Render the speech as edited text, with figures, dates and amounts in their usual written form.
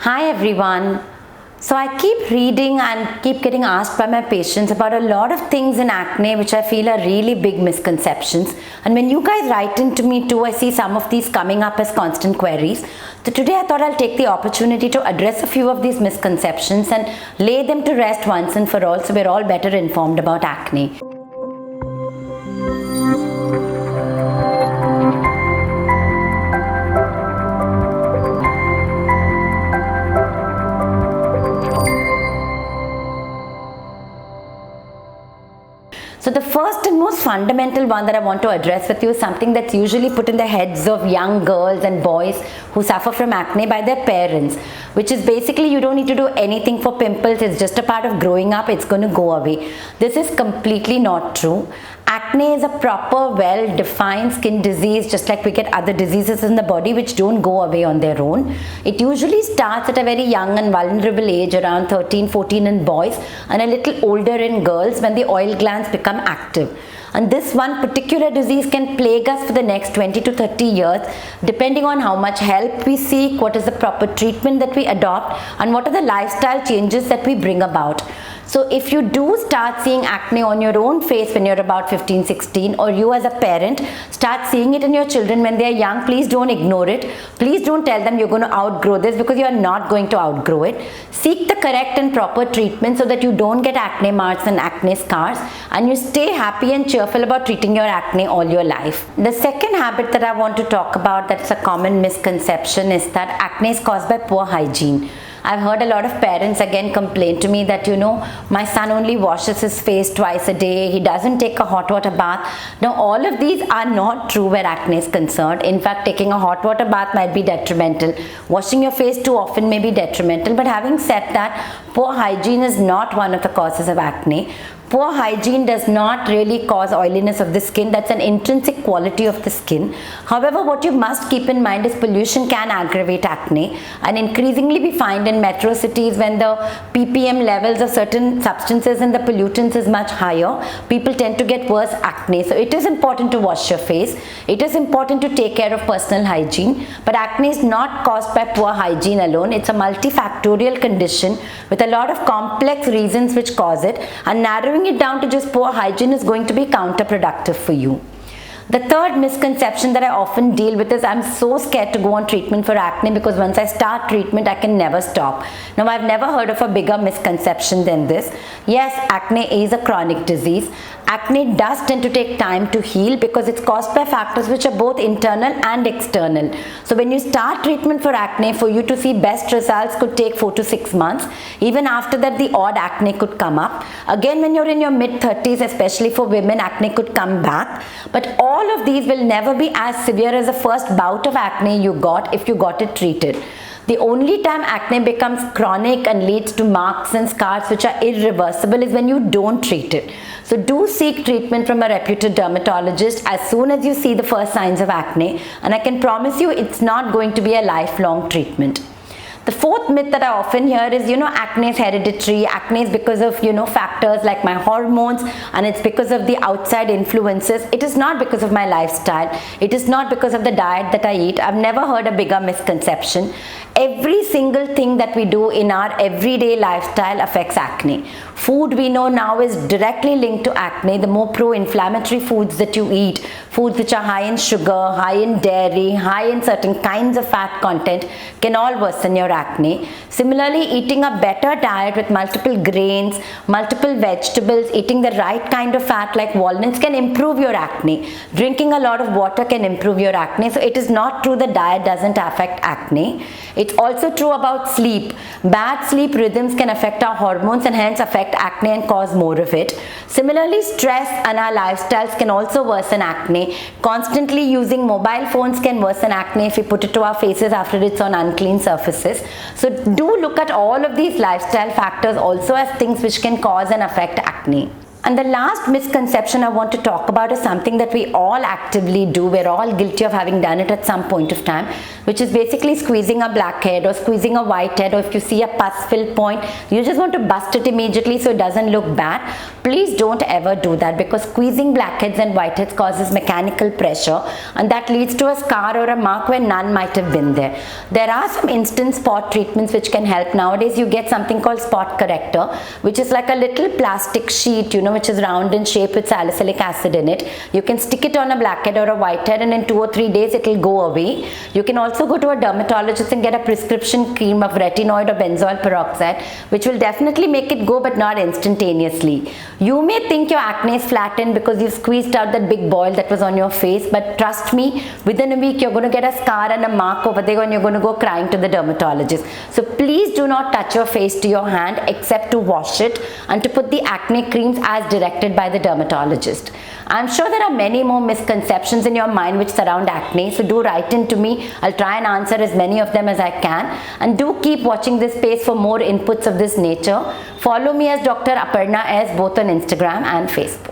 Hi everyone. So I keep reading and keep getting asked by my patients about a lot of things in acne which I feel are really big misconceptions. And when you guys write into me too, I see some of these coming up as constant queries. So today I thought I'll take the opportunity to address a few of these misconceptions and lay them to rest once and for all so we're all better informed about acne. So the first and most fundamental one that I want to address with you is something that's usually put in the heads of young girls and boys who suffer from acne by their parents, which is basically you don't need to do anything for pimples, it's just a part of growing up, it's going to go away. This is completely not true. Acne is a proper, well-defined skin disease, just like we get other diseases in the body which don't go away on their own. It usually starts at a very young and vulnerable age, around 13, 14 in boys and a little older in girls when the oil glands become active. And this one particular disease can plague us for the next 20 to 30 years, depending on how much help we seek, what is the proper treatment that we adopt, and what are the lifestyle changes that we bring about. So if you do start seeing acne on your own face when you're about 15, 16, or you as a parent start seeing it in your children when they're young, please don't ignore it. Please don't tell them you're going to outgrow this, because you're not going to outgrow it. Seek the correct and proper treatment so that you don't get acne marks and acne scars, and you stay happy and cheerful about treating your acne all your life. The second habit that I want to talk about that's a common misconception is that acne is caused by poor hygiene. I've heard a lot of parents again complain to me that, my son only washes his face twice a day, he doesn't take a hot water bath. Now all of these are not true where acne is concerned. In fact, taking a hot water bath might be detrimental. Washing your face too often may be detrimental. But having said that, poor hygiene is not one of the causes of acne. Poor hygiene does not really cause oiliness of the skin. That's an intrinsic quality of the skin. However, what you must keep in mind is pollution can aggravate acne, and increasingly we find in metro cities when the ppm levels of certain substances in the pollutants is much higher, people tend to get worse acne. So it is important to wash your face. It is important to take care of personal hygiene, but acne is not caused by poor hygiene alone. It's a multifactorial condition with a lot of complex reasons which cause it, and narrowing it down to just poor hygiene is going to be counterproductive for you. The third misconception that I often deal with is I'm so scared to go on treatment for acne because once I start treatment I can never stop. Now I've never heard of a bigger misconception than this. Yes, acne is a chronic disease. Acne does tend to take time to heal because it's caused by factors which are both internal and external. So when you start treatment for acne, for you to see best results could take 4 to 6 months. Even after that, the odd acne could come up. Again, when you're in your mid-30s, especially for women, acne could come back. But all of these will never be as severe as the first bout of acne you got if you got it treated. The only time acne becomes chronic and leads to marks and scars which are irreversible is when you don't treat it. So do seek treatment from a reputed dermatologist as soon as you see the first signs of acne, and I can promise you it's not going to be a lifelong treatment. The fourth myth that I often hear is, acne is hereditary, acne is because of, factors like my hormones, and it's because of the outside influences. It is not because of my lifestyle. It is not because of the diet that I eat. I've never heard a bigger misconception. Every single thing that we do in our everyday lifestyle affects acne. Food we know now is directly linked to acne. The more pro-inflammatory foods that you eat, foods which are high in sugar, high in dairy, high in certain kinds of fat content, can all worsen your acne. Similarly, eating a better diet with multiple grains, multiple vegetables, eating the right kind of fat like walnuts can improve your acne. Drinking a lot of water can improve your acne. So it is not true that diet doesn't affect acne. It's also true about sleep. Bad sleep rhythms can affect our hormones and hence affect acne and cause more of it. Similarly, stress and our lifestyles can also worsen acne. Constantly using mobile phones can worsen acne if we put it to our faces after it's on unclean surfaces. So do look at all of these lifestyle factors also as things which can cause and affect acne. And the last misconception I want to talk about is something that we all actively do. We're all guilty of having done it at some point of time, which is basically squeezing a blackhead or squeezing a whitehead, or if you see a pus-filled point, you just want to bust it immediately so it doesn't look bad. Please don't ever do that, because squeezing blackheads and whiteheads causes mechanical pressure, and that leads to a scar or a mark where none might have been there. There are some instant spot treatments which can help. Nowadays you get something called spot corrector, which is like a little plastic sheet, which is round in shape with salicylic acid in it. You can stick it on a blackhead or a whitehead, and in 2 or 3 days it will go away. You can also go to a dermatologist and get a prescription cream of retinoid or benzoyl peroxide, which will definitely make it go, but not instantaneously. You may think your acne is flattened because you've squeezed out that big boil that was on your face, but trust me, within a week you're going to get a scar and a mark over there, and you're going to go crying to the dermatologist. So please do not touch your face to your hand except to wash it and to put the acne creams as directed by the dermatologist. I'm sure there are many more misconceptions in your mind which surround acne, so do write in to me. I'll try and answer as many of them as I can, and do keep watching this space for more inputs of this nature. Follow me as Dr. Aparna S both on Instagram and Facebook.